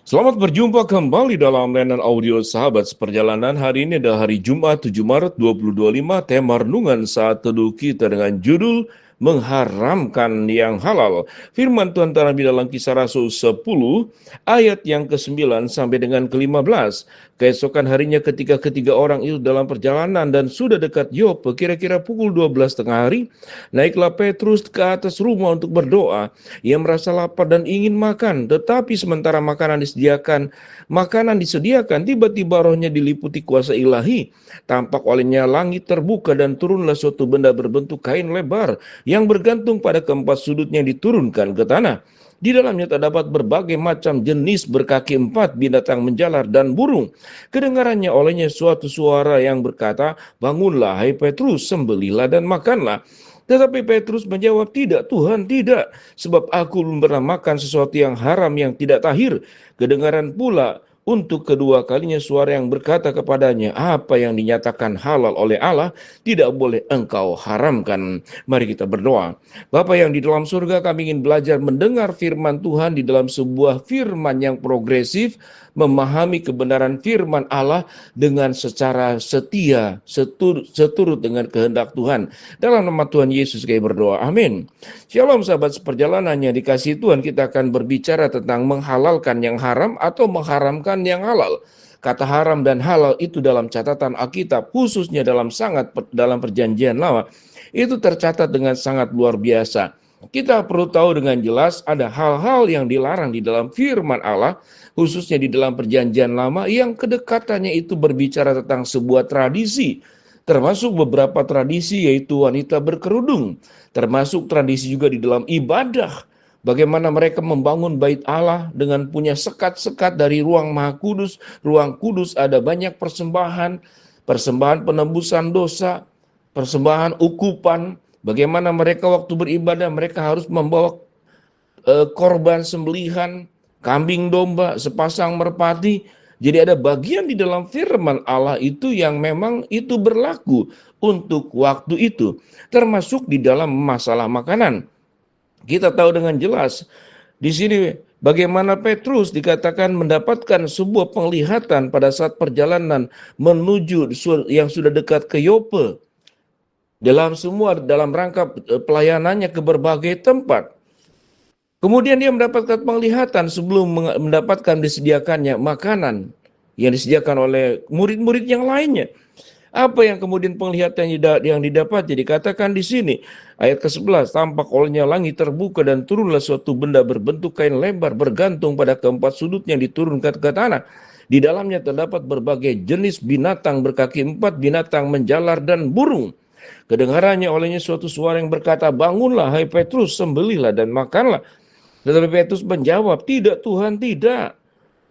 Selamat berjumpa kembali dalam layanan audio Sahabat Seperjalanan. Hari ini adalah hari Jumat 7 Maret 2025. Tema renungan saat teduh kita dengan judul Mengharamkan yang Halal. Firman Tuhan terdapat dalam Kisah Rasul 10 ayat yang ke-9 sampai dengan ke-15. Keesokan harinya ketika ketiga orang itu dalam perjalanan dan sudah dekat Yope, kira-kira pukul 12 tengah hari, naiklah Petrus ke atas rumah untuk berdoa. Ia merasa lapar dan ingin makan, tetapi sementara makanan disediakan, tiba-tiba rohnya diliputi kuasa ilahi. Tampak olehnya langit terbuka dan turunlah suatu benda berbentuk kain lebar yang bergantung pada keempat sudutnya yang diturunkan ke tanah. Di dalamnya terdapat berbagai macam jenis berkaki empat binatang menjalar dan burung. Kedengarannya olehnya suatu suara yang berkata, "Bangunlah, hai Petrus, sembelihlah dan makanlah." Tetapi Petrus menjawab, "Tidak Tuhan, tidak. Sebab aku belum pernah makan sesuatu yang haram yang tidak tahir." Kedengaran pula untuk kedua kalinya suara yang berkata kepadanya, "Apa yang dinyatakan halal oleh Allah, tidak boleh engkau haramkan." Mari kita berdoa. Bapa yang di dalam surga, kami ingin belajar mendengar firman Tuhan di dalam sebuah firman yang progresif, memahami kebenaran firman Allah dengan secara setia, seturut dengan kehendak Tuhan. Dalam nama Tuhan Yesus kami berdoa. Amin. Shalom sahabat seperjalanan yang dikasihi Tuhan, kita akan berbicara tentang menghalalkan yang haram atau mengharamkan yang halal. Kata haram dan halal itu dalam catatan Alkitab, khususnya dalam perjanjian lama, itu tercatat dengan sangat luar biasa. Kita perlu tahu dengan jelas ada hal-hal yang dilarang di dalam firman Allah, khususnya di dalam perjanjian lama, yang kedekatannya itu berbicara tentang sebuah tradisi, termasuk beberapa tradisi yaitu wanita berkerudung, termasuk tradisi juga di dalam ibadah. Bagaimana mereka membangun bait Allah dengan punya sekat-sekat dari ruang Maha Kudus. Ruang kudus ada banyak persembahan, persembahan penembusan dosa, persembahan ukupan. Bagaimana mereka waktu beribadah mereka harus membawa korban sembelihan, kambing domba, sepasang merpati. Jadi ada bagian di dalam firman Allah itu yang memang itu berlaku untuk waktu itu, termasuk di dalam masalah makanan. Kita tahu dengan jelas di sini bagaimana Petrus dikatakan mendapatkan sebuah penglihatan pada saat perjalanan menuju yang sudah dekat ke Yope. Dalam rangka pelayanannya ke berbagai tempat. Kemudian dia mendapatkan penglihatan sebelum mendapatkan disediakannya makanan yang disediakan oleh murid-murid yang lainnya. Apa yang kemudian penglihatan yang didapat? Jadi dikatakan di sini ayat ke-11, tampak olehnya langit terbuka dan turunlah suatu benda berbentuk kain lebar bergantung pada keempat sudutnya yang diturunkan ke tanah. Di dalamnya terdapat berbagai jenis binatang berkaki empat, binatang menjalar dan burung. Kedengarannya olehnya suatu suara yang berkata, "Bangunlah, hai Petrus, sembelihlah dan makanlah." Tetapi Petrus menjawab, "Tidak Tuhan, tidak.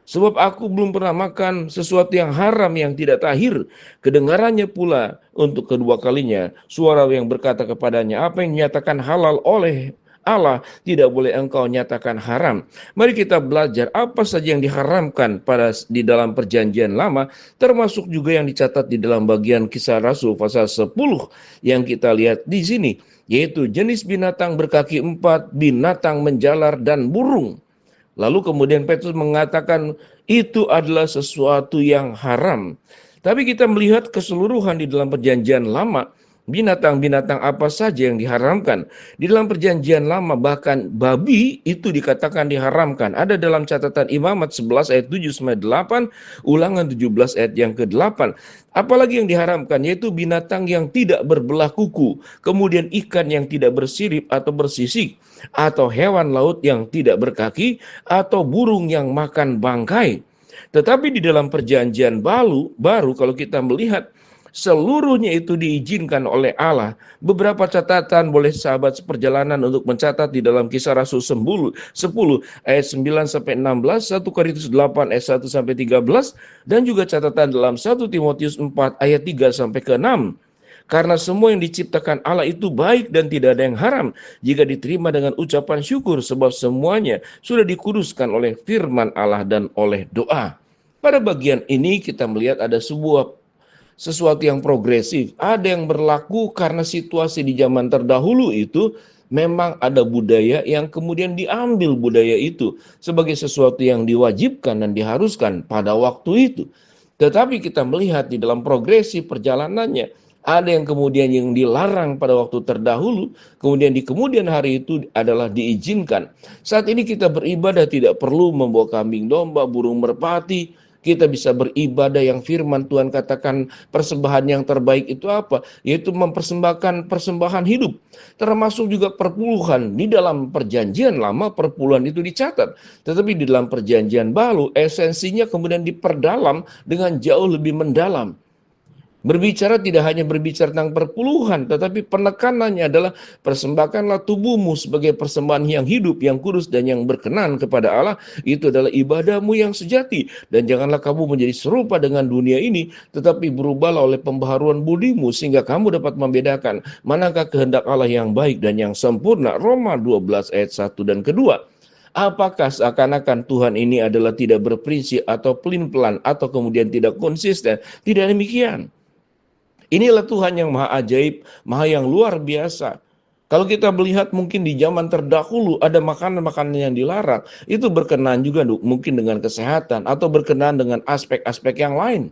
Sebab aku belum pernah makan sesuatu yang haram yang tidak tahir." Kedengarannya pula untuk kedua kalinya suara yang berkata kepadanya, "Apa yang dinyatakan halal oleh Allah, tidak boleh engkau nyatakan haram." Mari kita belajar apa saja yang diharamkan di dalam perjanjian lama, termasuk juga yang dicatat di dalam bagian Kisah Rasul pasal 10 yang kita lihat di sini, yaitu jenis binatang berkaki empat, binatang menjalar, dan burung. Lalu kemudian Petrus mengatakan itu adalah sesuatu yang haram. Tapi kita melihat keseluruhan di dalam perjanjian lama, binatang-binatang apa saja yang diharamkan. Di dalam perjanjian lama bahkan babi itu dikatakan diharamkan. Ada dalam catatan Imamat 11 ayat 7 sampai 8, Ulangan 17 ayat yang ke-8. Apalagi yang diharamkan, yaitu binatang yang tidak berbelah kuku, kemudian ikan yang tidak bersirip atau bersisik, atau hewan laut yang tidak berkaki, atau burung yang makan bangkai. Tetapi di dalam perjanjian baru kalau kita melihat seluruhnya itu diizinkan oleh Allah. Beberapa catatan boleh sahabat seperjalanan untuk mencatat di dalam Kisah Rasul 10 ayat 9 sampai 16, 1 Korintus 8 ayat 1 sampai 13, dan juga catatan dalam 1 Timotius 4 ayat 3 sampai ke 6. Karena semua yang diciptakan Allah itu baik dan tidak ada yang haram jika diterima dengan ucapan syukur, sebab semuanya sudah dikuduskan oleh firman Allah dan oleh doa. Pada bagian ini kita melihat ada sesuatu yang progresif. Ada yang berlaku karena situasi di zaman terdahulu itu Memang ada budaya yang kemudian diambil budaya itu sebagai sesuatu yang diwajibkan dan diharuskan pada waktu itu. Tetapi kita melihat di dalam progresi perjalanannya, ada yang kemudian yang dilarang pada waktu terdahulu, kemudian di kemudian hari itu adalah diizinkan. Saat ini kita beribadah tidak perlu membawa kambing domba, burung merpati. Kita bisa beribadah yang firman Tuhan katakan persembahan yang terbaik itu apa? Yaitu mempersembahkan persembahan hidup. Termasuk juga perpuluhan. Di dalam perjanjian lama perpuluhan itu dicatat. Tetapi di dalam perjanjian baru esensinya kemudian diperdalam dengan jauh lebih mendalam. Berbicara tidak hanya berbicara tentang perpuluhan, tetapi penekanannya adalah persembahkanlah tubuhmu sebagai persembahan yang hidup, yang kudus, dan yang berkenan kepada Allah. Itu adalah ibadahmu yang sejati. Dan janganlah kamu menjadi serupa dengan dunia ini, tetapi berubahlah oleh pembaharuan budimu, sehingga kamu dapat membedakan manakah kehendak Allah yang baik dan yang sempurna. Roma 12 ayat 1 dan kedua. Apakah seakan-akan Tuhan ini adalah tidak berprinsip atau pelin-pelan atau kemudian tidak konsisten? Tidak demikian. Inilah Tuhan yang maha ajaib, maha yang luar biasa. Kalau kita melihat mungkin di zaman terdahulu ada makanan-makanan yang dilarang, itu berkenaan juga mungkin dengan kesehatan atau berkenaan dengan aspek-aspek yang lain.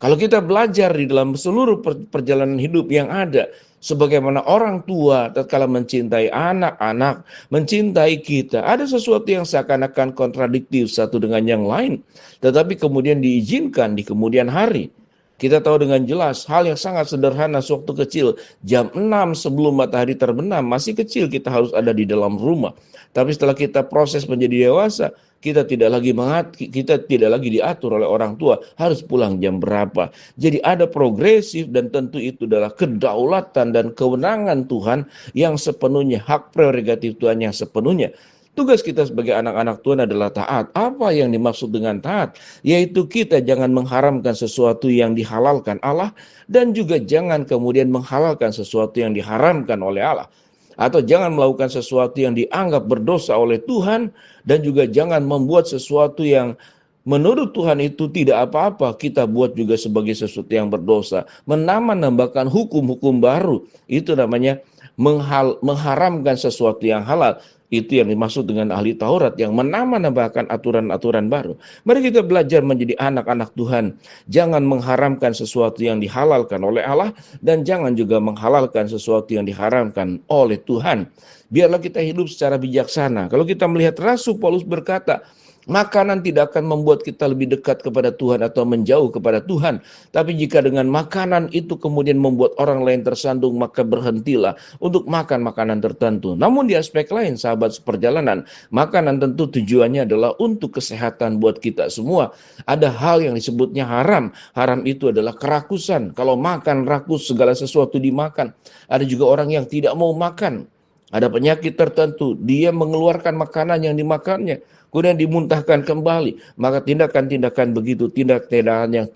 Kalau kita belajar di dalam seluruh perjalanan hidup yang ada, sebagaimana orang tua tatkala mencintai anak-anak, mencintai kita, ada sesuatu yang seakan-akan kontradiktif satu dengan yang lain, tetapi kemudian diizinkan di kemudian hari. Kita tahu dengan jelas hal yang sangat sederhana sewaktu kecil, jam 6 sebelum matahari terbenam, masih kecil kita harus ada di dalam rumah. Tapi setelah kita proses menjadi dewasa, kita tidak lagi diatur oleh orang tua harus pulang jam berapa. Jadi ada progresif dan tentu itu adalah kedaulatan dan kewenangan Tuhan yang sepenuhnya, hak prerogatif Tuhan yang sepenuhnya. Tugas kita sebagai anak-anak Tuhan adalah taat. Apa yang dimaksud dengan taat? Yaitu kita jangan mengharamkan sesuatu yang dihalalkan Allah dan juga jangan kemudian menghalalkan sesuatu yang diharamkan oleh Allah. Atau jangan melakukan sesuatu yang dianggap berdosa oleh Tuhan dan juga jangan membuat sesuatu yang menurut Tuhan itu tidak apa-apa, kita buat juga sebagai sesuatu yang berdosa. Menambahkan hukum-hukum baru, itu namanya mengharamkan sesuatu yang halal. Itu yang dimaksud dengan ahli Taurat yang menambahkan aturan-aturan baru. Mari kita belajar menjadi anak-anak Tuhan. Jangan mengharamkan sesuatu yang dihalalkan oleh Allah dan jangan juga menghalalkan sesuatu yang diharamkan oleh Tuhan. Biarlah kita hidup secara bijaksana. Kalau kita melihat Rasul Paulus berkata, makanan tidak akan membuat kita lebih dekat kepada Tuhan atau menjauh kepada Tuhan. Tapi jika dengan makanan itu kemudian membuat orang lain tersandung, maka berhentilah untuk makan makanan tertentu. Namun di aspek lain, sahabat seperjalanan, makanan tentu tujuannya adalah untuk kesehatan buat kita semua. Ada hal yang disebutnya haram. Haram itu adalah kerakusan. Kalau makan rakus, segala sesuatu dimakan. Ada juga orang yang tidak mau makan. Ada penyakit tertentu, dia mengeluarkan makanan yang dimakannya, kemudian dimuntahkan kembali. Maka tindakan-tindakan begitu, tindakan yang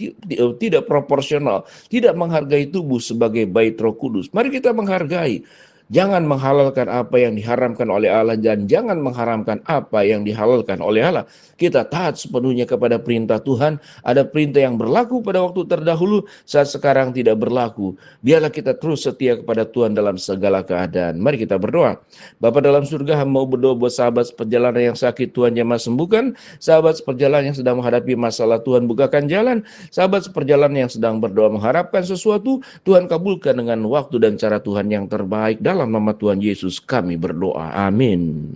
tidak proporsional, tidak menghargai tubuh sebagai bait Roh Kudus. Mari kita menghargai. Jangan menghalalkan apa yang diharamkan oleh Allah dan jangan mengharamkan apa yang dihalalkan oleh Allah. Kita taat sepenuhnya kepada perintah Tuhan. Ada perintah yang berlaku pada waktu terdahulu, saat sekarang tidak berlaku. Biarlah kita terus setia kepada Tuhan dalam segala keadaan. Mari kita berdoa. Bapa dalam surga, hamba mau berdoa buat sahabat seperjalanan yang sakit, Tuhan jamah sembuhkan. Sahabat seperjalanan yang sedang menghadapi masalah, Tuhan bukakan jalan. Sahabat seperjalanan yang sedang berdoa mengharapkan sesuatu, Tuhan kabulkan dengan waktu dan cara Tuhan yang terbaik. Dalam nama Tuhan Yesus kami berdoa. Amin.